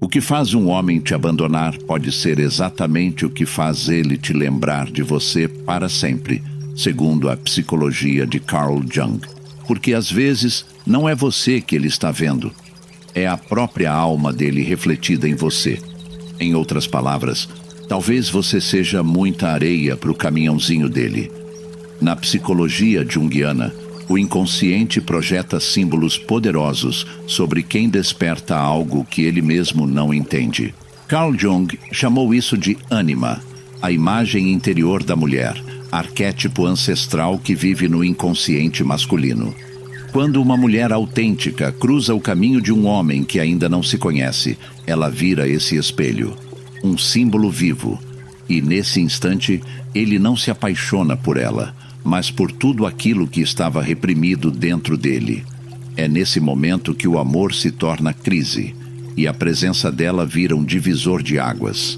O que faz um homem te abandonar pode ser exatamente o que faz ele te lembrar de você para sempre, segundo a psicologia de Carl Jung. Porque às vezes não é você que ele está vendo, é a própria alma dele refletida em você. Em outras palavras, talvez você seja muita areia para o caminhãozinho dele. Na psicologia junguiana, o inconsciente projeta símbolos poderosos sobre quem desperta algo que ele mesmo não entende. Carl Jung chamou isso de ânima, a imagem interior da mulher, arquétipo ancestral que vive no inconsciente masculino. Quando uma mulher autêntica cruza o caminho de um homem que ainda não se conhece, ela vira esse espelho, um símbolo vivo. E nesse instante, ele não se apaixona por ela, mas por tudo aquilo que estava reprimido dentro dele. É nesse momento que o amor se torna crise, e a presença dela vira um divisor de águas.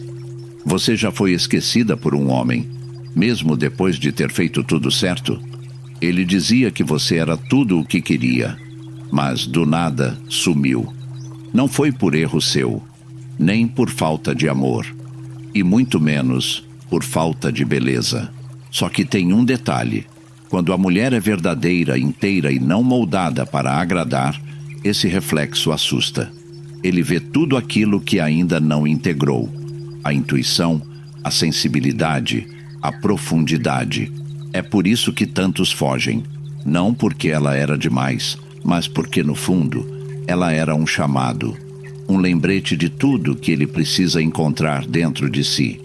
Você já foi esquecida por um homem, mesmo depois de ter feito tudo certo? Ele dizia que você era tudo o que queria, mas do nada sumiu. Não foi por erro seu, nem por falta de amor, e muito menos por falta de beleza. Só que tem um detalhe: quando a mulher é verdadeira, inteira e não moldada para agradar, esse reflexo assusta. Ele vê tudo aquilo que ainda não integrou: a intuição, a sensibilidade, a profundidade. É por isso que tantos fogem, não porque ela era demais, mas porque no fundo ela era um chamado, um lembrete de tudo que ele precisa encontrar dentro de si.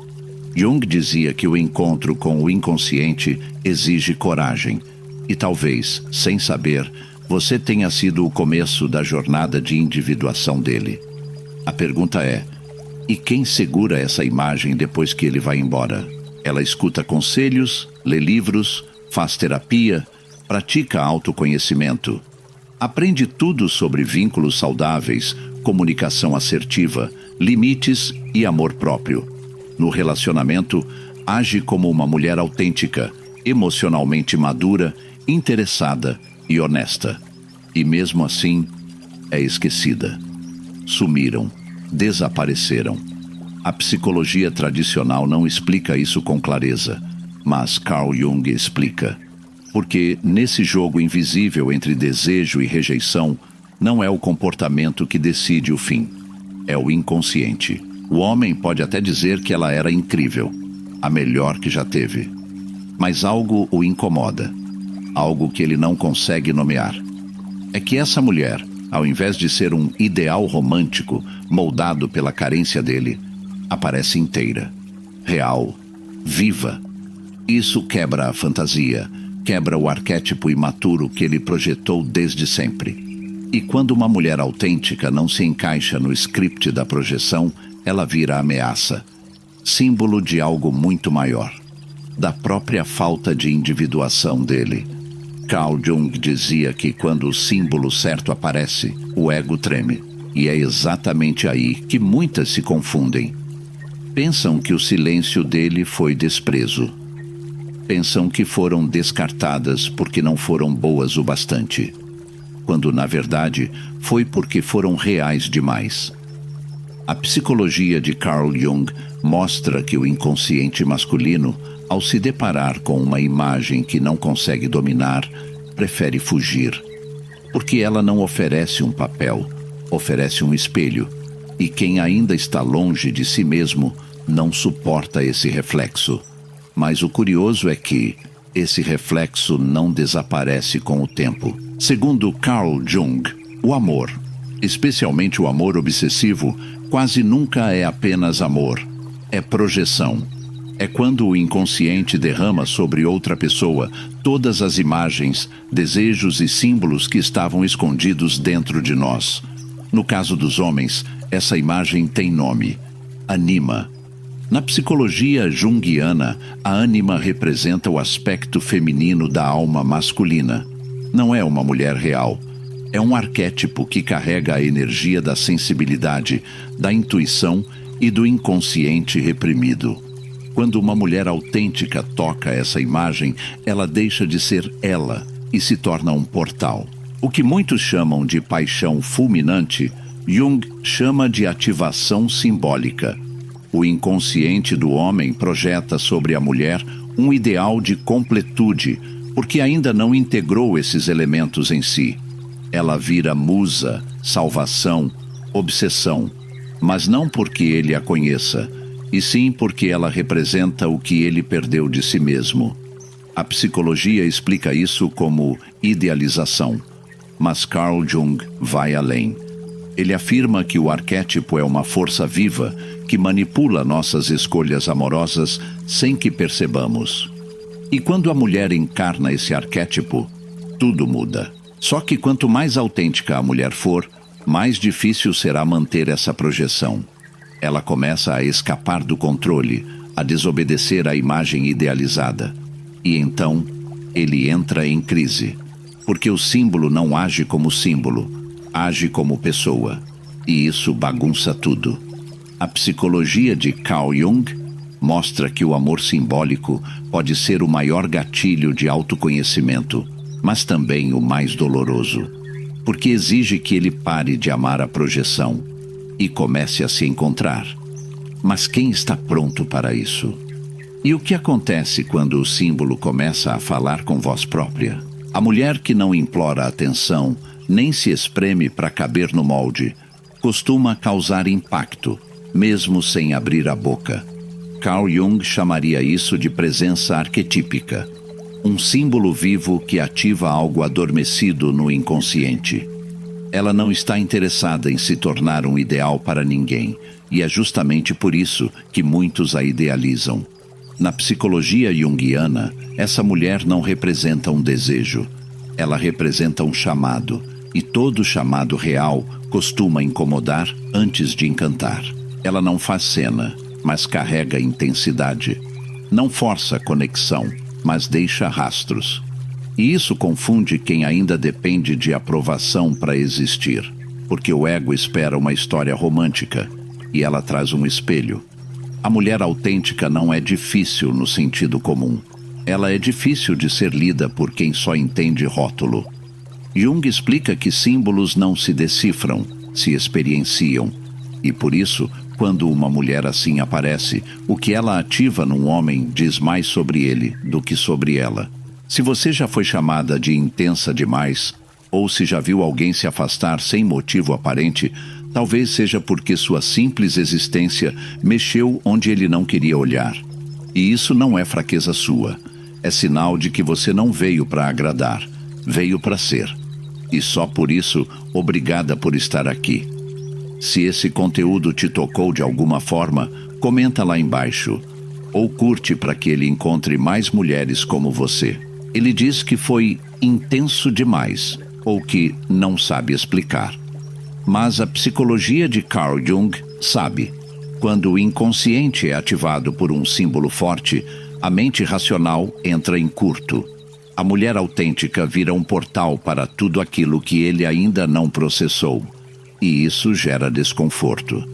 Jung dizia que o encontro com o inconsciente exige coragem, e talvez, sem saber, você tenha sido o começo da jornada de individuação dele. A pergunta é: e quem segura essa imagem depois que ele vai embora? Ela escuta conselhos, lê livros, faz terapia, pratica autoconhecimento. Aprende tudo sobre vínculos saudáveis, comunicação assertiva, limites e amor próprio. No relacionamento, age como uma mulher autêntica, emocionalmente madura, interessada e honesta. E mesmo assim, é esquecida. Sumiram, desapareceram. A psicologia tradicional não explica isso com clareza, mas Carl Jung explica. Porque nesse jogo invisível entre desejo e rejeição, não é o comportamento que decide o fim, é o inconsciente. O homem pode até dizer que ela era incrível, a melhor que já teve. Mas algo o incomoda, algo que ele não consegue nomear. É que essa mulher, ao invés de ser um ideal romântico moldado pela carência dele, aparece inteira, real, viva. Isso quebra a fantasia, quebra o arquétipo imaturo que ele projetou desde sempre. E quando uma mulher autêntica não se encaixa no script da projeção, ela vira ameaça, símbolo de algo muito maior, da própria falta de individuação dele. Carl Jung dizia que quando o símbolo certo aparece, o ego treme, e é exatamente aí que muitas se confundem. Pensam que o silêncio dele foi desprezo. Pensam que foram descartadas porque não foram boas o bastante, quando na verdade foi porque foram reais demais. A psicologia de Carl Jung mostra que o inconsciente masculino, ao se deparar com uma imagem que não consegue dominar, prefere fugir. Porque ela não oferece um papel, oferece um espelho. E quem ainda está longe de si mesmo não suporta esse reflexo. Mas o curioso é que esse reflexo não desaparece com o tempo. Segundo Carl Jung, o amor, especialmente o amor obsessivo, quase nunca é apenas amor, é projeção. É quando o inconsciente derrama sobre outra pessoa todas as imagens, desejos e símbolos que estavam escondidos dentro de nós. No caso dos homens, essa imagem tem nome: ânima. Na psicologia junguiana, a ânima representa o aspecto feminino da alma masculina. Não é uma mulher real. É um arquétipo que carrega a energia da sensibilidade, da intuição e do inconsciente reprimido. Quando uma mulher autêntica toca essa imagem, ela deixa de ser ela e se torna um portal. O que muitos chamam de paixão fulminante Jung chama de ativação simbólica. O inconsciente do homem projeta sobre a mulher um ideal de completude, porque ainda não integrou esses elementos em si. Ela vira musa, salvação, obsessão, mas não porque ele a conheça, e sim porque ela representa o que ele perdeu de si mesmo. A psicologia explica isso como idealização, mas Carl Jung vai além. Ele afirma que o arquétipo é uma força viva que manipula nossas escolhas amorosas sem que percebamos. E quando a mulher encarna esse arquétipo, tudo muda. Só que quanto mais autêntica a mulher for, mais difícil será manter essa projeção. Ela começa a escapar do controle, a desobedecer à imagem idealizada. E então, ele entra em crise. Porque o símbolo não age como símbolo, age como pessoa. E isso bagunça tudo. A psicologia de Carl Jung mostra que o amor simbólico pode ser o maior gatilho de autoconhecimento, mas também o mais doloroso, porque exige que ele pare de amar a projeção e comece a se encontrar. Mas quem está pronto para isso? E o que acontece quando o símbolo começa a falar com voz própria? A mulher que não implora atenção, nem se espreme para caber no molde, costuma causar impacto, mesmo sem abrir a boca. Carl Jung chamaria isso de presença arquetípica, um símbolo vivo que ativa algo adormecido no inconsciente. Ela não está interessada em se tornar um ideal para ninguém, e é justamente por isso que muitos a idealizam. Na psicologia junguiana, essa mulher não representa um desejo, ela representa um chamado, e todo chamado real costuma incomodar antes de encantar. Ela não faz cena, mas carrega intensidade. Não força conexão, mas deixa rastros. E isso confunde quem ainda depende de aprovação para existir, porque o ego espera uma história romântica, e ela traz um espelho. A mulher autêntica não é difícil no sentido comum. Ela é difícil de ser lida por quem só entende rótulo. Jung explica que símbolos não se decifram, se experienciam. E por isso, quando uma mulher assim aparece, o que ela ativa num homem diz mais sobre ele do que sobre ela. Se você já foi chamada de intensa demais, ou se já viu alguém se afastar sem motivo aparente, talvez seja porque sua simples existência mexeu onde ele não queria olhar. E isso não é fraqueza sua. É sinal de que você não veio para agradar, veio para ser. E só por isso, obrigada por estar aqui. Se esse conteúdo te tocou de alguma forma, comenta lá embaixo. Ou curte para que ele encontre mais mulheres como você. Ele diz que foi intenso demais, ou que não sabe explicar. Mas a psicologia de Carl Jung sabe. Quando o inconsciente é ativado por um símbolo forte, a mente racional entra em curto. A mulher autêntica vira um portal para tudo aquilo que ele ainda não processou. E isso gera desconforto.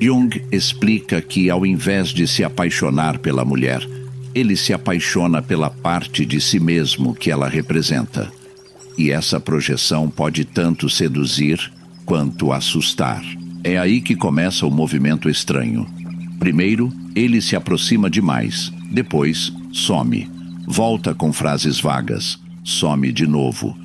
Jung explica que, ao invés de se apaixonar pela mulher, ele se apaixona pela parte de si mesmo que ela representa. E essa projeção pode tanto seduzir quanto assustar. É aí que começa o movimento estranho. Primeiro, ele se aproxima demais, depois some. Volta com frases vagas, some de novo.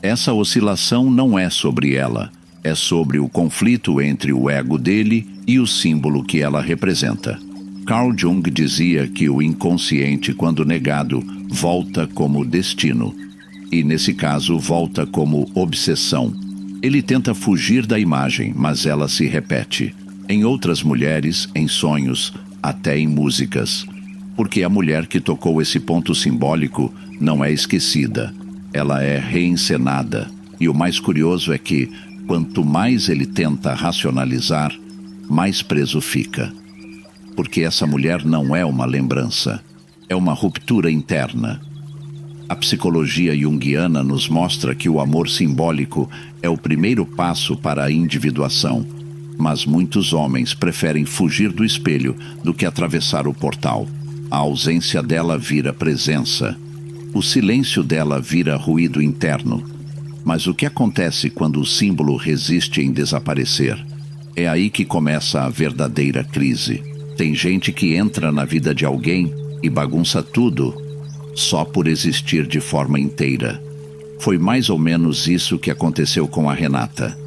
Essa oscilação não é sobre ela, é sobre o conflito entre o ego dele e o símbolo que ela representa. Carl Jung dizia que o inconsciente, quando negado, volta como destino. E nesse caso, volta como obsessão. Ele tenta fugir da imagem, mas ela se repete. Em outras mulheres, em sonhos, até em músicas. Porque a mulher que tocou esse ponto simbólico não é esquecida, ela é reencenada. E o mais curioso é que, quanto mais ele tenta racionalizar, mais preso fica. Porque essa mulher não é uma lembrança, é uma ruptura interna. A psicologia junguiana nos mostra que o amor simbólico é o primeiro passo para a individuação, mas muitos homens preferem fugir do espelho do que atravessar o portal. A ausência dela vira presença. O silêncio dela vira ruído interno. Mas o que acontece quando o símbolo resiste em desaparecer? É aí que começa a verdadeira crise. Tem gente que entra na vida de alguém e bagunça tudo só por existir de forma inteira. Foi mais ou menos isso que aconteceu com a Renata.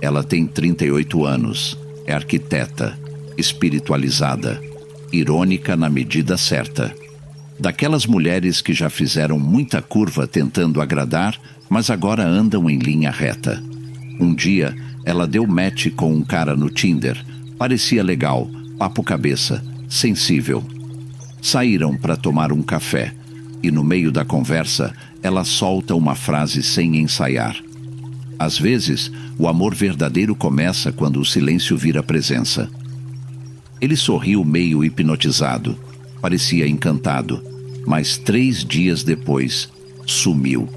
Ela tem 38 anos, é arquiteta, espiritualizada, irônica na medida certa. Daquelas mulheres que já fizeram muita curva tentando agradar, mas agora andam em linha reta. Um dia, ela deu match com um cara no Tinder. Parecia legal, papo cabeça, sensível. Saíram para tomar um café e no meio da conversa ela solta uma frase sem ensaiar. Às vezes, o amor verdadeiro começa quando o silêncio vira presença. Ele sorriu meio hipnotizado, parecia encantado, mas 3 dias depois, sumiu.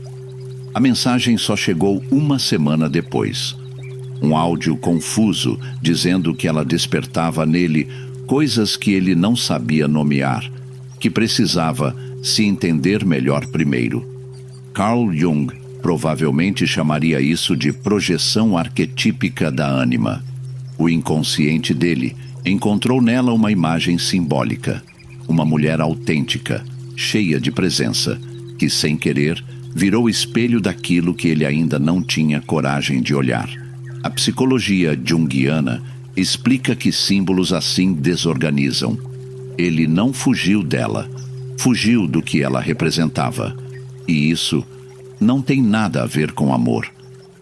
A mensagem só chegou uma semana depois. Um áudio confuso dizendo que ela despertava nele coisas que ele não sabia nomear, que precisava se entender melhor primeiro. Carl Jung provavelmente chamaria isso de projeção arquetípica da ânima. O inconsciente dele encontrou nela uma imagem simbólica, uma mulher autêntica, cheia de presença, que sem querer virou espelho daquilo que ele ainda não tinha coragem de olhar. A psicologia junguiana explica que símbolos assim desorganizam. Ele não fugiu dela, fugiu do que ela representava. E isso não tem nada a ver com amor.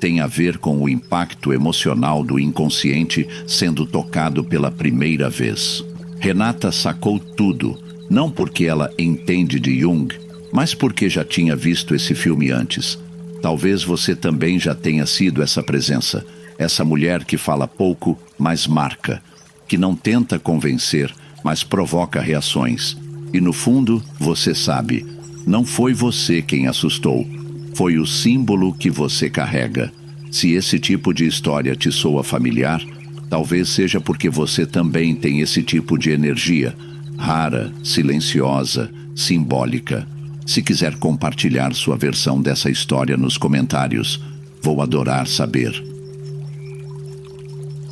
Tem a ver com o impacto emocional do inconsciente sendo tocado pela primeira vez. Renata sacou tudo, não porque ela entende de Jung, mas porque já tinha visto esse filme antes. Talvez você também já tenha sido essa presença, essa mulher que fala pouco, mas marca, que não tenta convencer, mas provoca reações. E no fundo, você sabe, não foi você quem assustou, foi o símbolo que você carrega. Se esse tipo de história te soa familiar, talvez seja porque você também tem esse tipo de energia, rara, silenciosa, simbólica. Se quiser compartilhar sua versão dessa história nos comentários, vou adorar saber.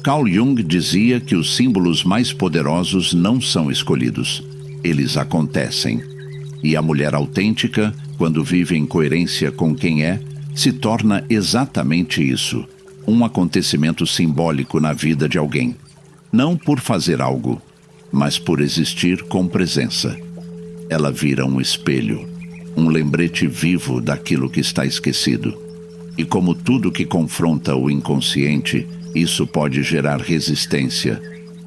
Carl Jung dizia que os símbolos mais poderosos não são escolhidos, eles acontecem. E a mulher autêntica, quando vive em coerência com quem é, se torna exatamente isso, um acontecimento simbólico na vida de alguém. Não por fazer algo, mas por existir com presença. Ela vira um espelho, um lembrete vivo daquilo que está esquecido. E como tudo que confronta o inconsciente, isso pode gerar resistência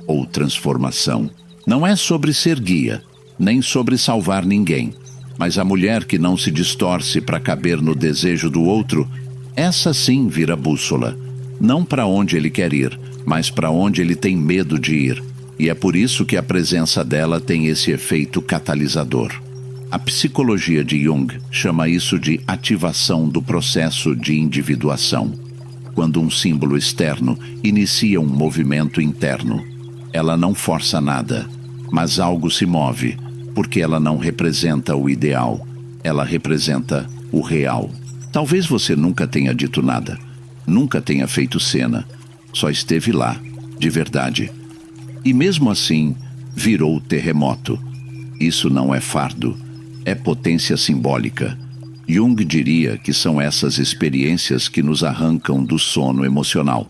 ou transformação. Não é sobre ser guia, nem sobre salvar ninguém, mas a mulher que não se distorce para caber no desejo do outro, essa sim vira bússola. Não para onde ele quer ir, mas para onde ele tem medo de ir. E é por isso que a presença dela tem esse efeito catalisador. A psicologia de Jung chama isso de ativação do processo de individuação. Quando um símbolo externo inicia um movimento interno, ela não força nada, mas algo se move, porque ela não representa o ideal, ela representa o real. Talvez você nunca tenha dito nada, nunca tenha feito cena, só esteve lá, de verdade. E mesmo assim, virou terremoto. Isso não é fardo, é potência simbólica. Jung diria que são essas experiências que nos arrancam do sono emocional.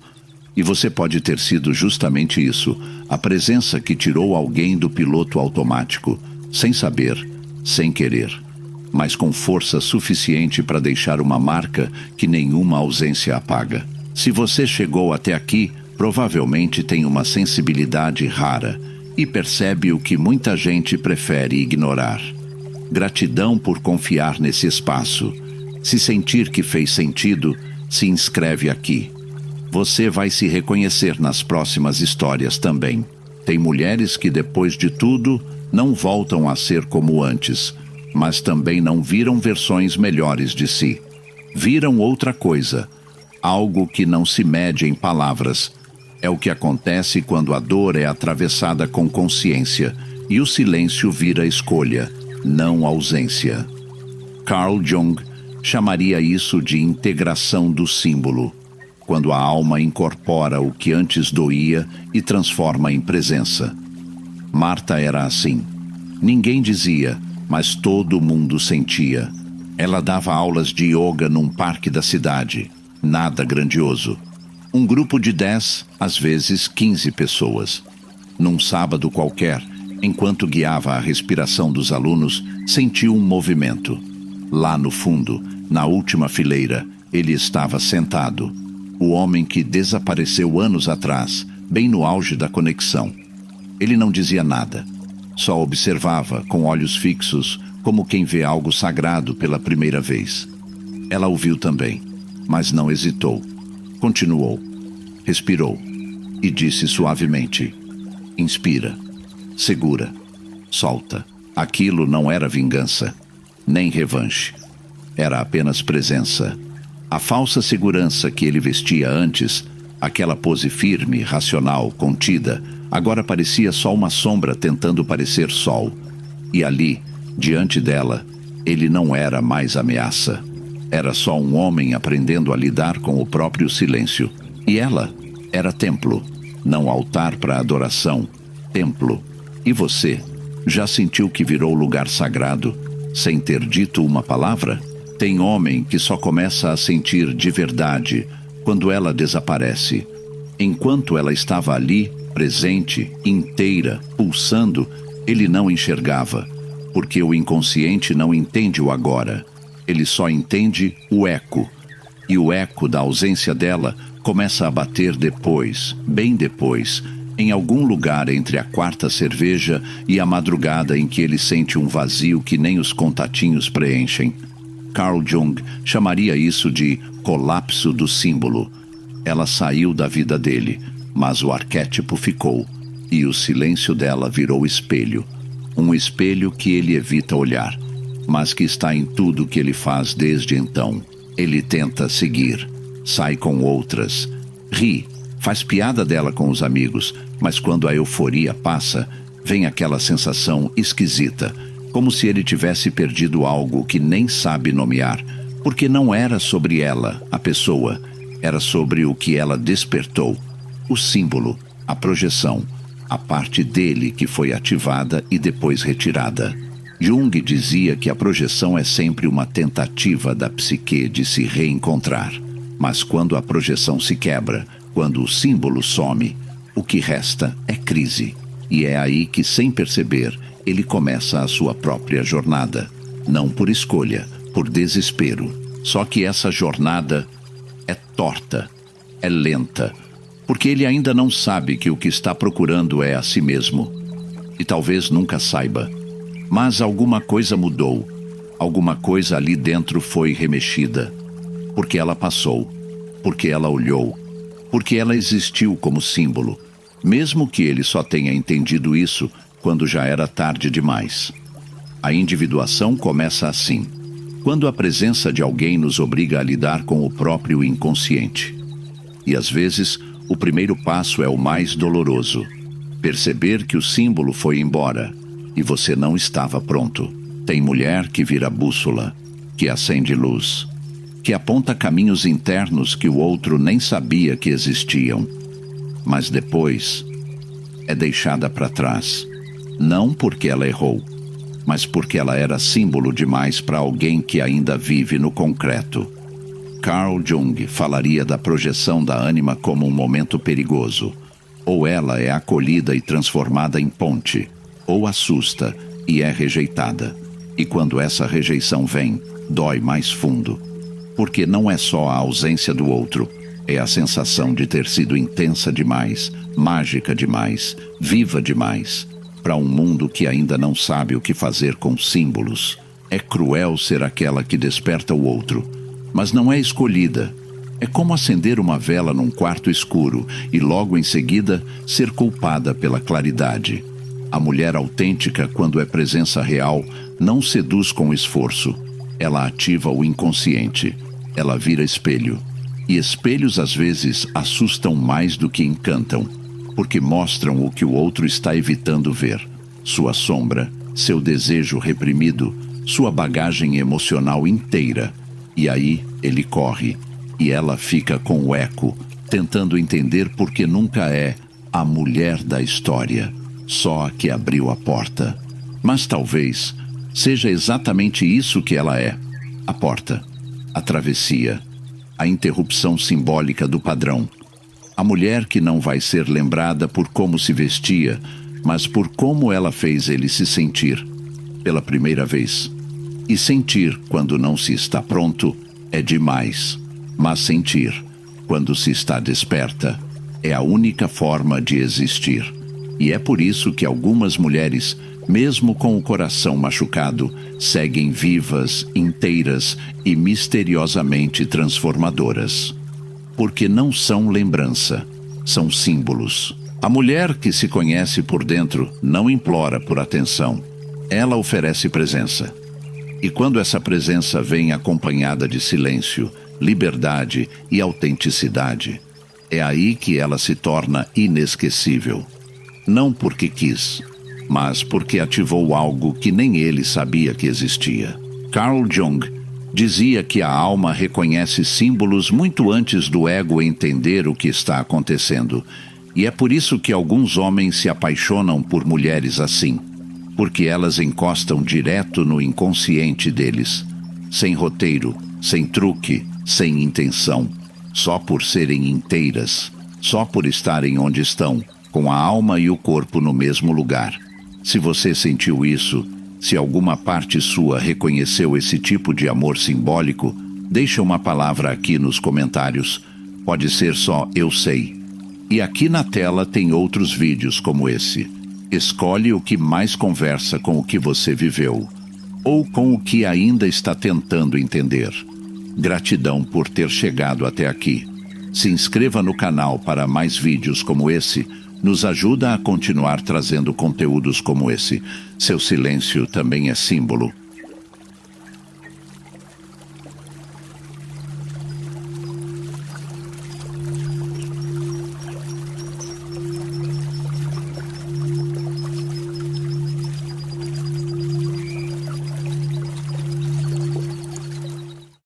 E você pode ter sido justamente isso, a presença que tirou alguém do piloto automático, sem saber, sem querer, mas com força suficiente para deixar uma marca que nenhuma ausência apaga. Se você chegou até aqui, provavelmente tem uma sensibilidade rara e percebe o que muita gente prefere ignorar. Gratidão por confiar nesse espaço. Se sentir que fez sentido, se inscreve aqui. Você vai se reconhecer nas próximas histórias também. Tem mulheres que depois de tudo não voltam a ser como antes, mas também não viram versões melhores de si. Viram outra coisa, algo que não se mede em palavras. É o que acontece quando a dor é atravessada com consciência e o silêncio vira escolha, não ausência. Carl Jung chamaria isso de integração do símbolo, quando a alma incorpora o que antes doía e transforma em presença. Marta era assim. Ninguém dizia, mas todo mundo sentia. Ela dava aulas de yoga num parque da cidade. Nada grandioso. Um grupo de 10, às vezes 15 pessoas. Num sábado qualquer, enquanto guiava a respiração dos alunos, sentiu um movimento. Lá no fundo, na última fileira, ele estava sentado. O homem que desapareceu anos atrás, bem no auge da conexão. Ele não dizia nada. Só observava, com olhos fixos, como quem vê algo sagrado pela primeira vez. Ela ouviu também, mas não hesitou. Continuou. Respirou. E disse suavemente: inspira. Segura. Solta. Aquilo não era vingança, nem revanche. Era apenas presença. A falsa segurança que ele vestia antes, aquela pose firme, racional, contida, agora parecia só uma sombra tentando parecer sol. E ali, diante dela, ele não era mais ameaça. Era só um homem aprendendo a lidar com o próprio silêncio. E ela era templo, não altar para adoração, templo. E você, já sentiu que virou lugar sagrado, sem ter dito uma palavra? Tem homem que só começa a sentir de verdade quando ela desaparece. Enquanto ela estava ali, presente, inteira, pulsando, ele não enxergava, porque o inconsciente não entende o agora. Ele só entende o eco. E o eco da ausência dela começa a bater depois, bem depois, em algum lugar entre a quarta cerveja e a madrugada em que ele sente um vazio que nem os contatinhos preenchem. Carl Jung chamaria isso de colapso do símbolo. Ela saiu da vida dele, mas o arquétipo ficou, e o silêncio dela virou espelho. Um espelho que ele evita olhar, mas que está em tudo que ele faz desde então. Ele tenta seguir, sai com outras, ri, faz piada dela com os amigos, mas quando a euforia passa, vem aquela sensação esquisita, como se ele tivesse perdido algo que nem sabe nomear, porque não era sobre ela, a pessoa, era sobre o que ela despertou, o símbolo, a projeção, a parte dele que foi ativada e depois retirada. Jung dizia que a projeção é sempre uma tentativa da psique de se reencontrar, mas quando a projeção se quebra, quando o símbolo some, o que resta é crise, e é aí que, sem perceber, ele começa a sua própria jornada. Não por escolha, por desespero. Só que essa jornada é torta, é lenta, porque ele ainda não sabe que o que está procurando é a si mesmo. E talvez nunca saiba. Mas alguma coisa mudou. Alguma coisa ali dentro foi remexida. Porque ela passou. Porque ela olhou. Porque ela existiu como símbolo. Mesmo que ele só tenha entendido isso quando já era tarde demais. A individuação começa assim, quando a presença de alguém nos obriga a lidar com o próprio inconsciente. E às vezes, o primeiro passo é o mais doloroso. Perceber que o símbolo foi embora e você não estava pronto. Tem mulher que vira bússola, que acende luz, que aponta caminhos internos que o outro nem sabia que existiam. Mas depois é deixada para trás. Não porque ela errou, mas porque ela era símbolo demais para alguém que ainda vive no concreto. Carl Jung falaria da projeção da ânima como um momento perigoso. Ou ela é acolhida e transformada em ponte, ou assusta e é rejeitada. E quando essa rejeição vem, dói mais fundo. Porque não é só a ausência do outro, é a sensação de ter sido intensa demais, mágica demais, viva demais. Para um mundo que ainda não sabe o que fazer com símbolos. É cruel ser aquela que desperta o outro, mas não é escolhida. É como acender uma vela num quarto escuro e logo em seguida ser culpada pela claridade. A mulher autêntica, quando é presença real, não seduz com esforço. Ela ativa o inconsciente. Ela vira espelho. E espelhos às vezes assustam mais do que encantam, porque mostram o que o outro está evitando ver. Sua sombra, seu desejo reprimido, sua bagagem emocional inteira. E aí ele corre, e ela fica com o eco, tentando entender por que nunca é a mulher da história, só a que abriu a porta. Mas talvez seja exatamente isso que ela é: a porta, a travessia, a interrupção simbólica do padrão. A mulher que não vai ser lembrada por como se vestia, mas por como ela fez ele se sentir, pela primeira vez. E sentir quando não se está pronto é demais, mas sentir quando se está desperta é a única forma de existir. E é por isso que algumas mulheres, mesmo com o coração machucado, seguem vivas, inteiras e misteriosamente transformadoras. Porque não são lembrança, são símbolos. A mulher que se conhece por dentro não implora por atenção. Ela oferece presença. E quando essa presença vem acompanhada de silêncio, liberdade e autenticidade, é aí que ela se torna inesquecível. Não porque quis, mas porque ativou algo que nem ele sabia que existia. Carl Jung dizia que a alma reconhece símbolos muito antes do ego entender o que está acontecendo. E é por isso que alguns homens se apaixonam por mulheres assim, porque elas encostam direto no inconsciente deles, sem roteiro, sem truque, sem intenção, só por serem inteiras, só por estarem onde estão, com a alma e o corpo no mesmo lugar. Se você sentiu isso, se alguma parte sua reconheceu esse tipo de amor simbólico, deixa uma palavra aqui nos comentários. Pode ser só "eu sei". E aqui na tela tem outros vídeos como esse. Escolhe o que mais conversa com o que você viveu, ou com o que ainda está tentando entender. Gratidão por ter chegado até aqui. Se inscreva no canal para mais vídeos como esse. Nos ajuda a continuar trazendo conteúdos como esse. Seu silêncio também é símbolo.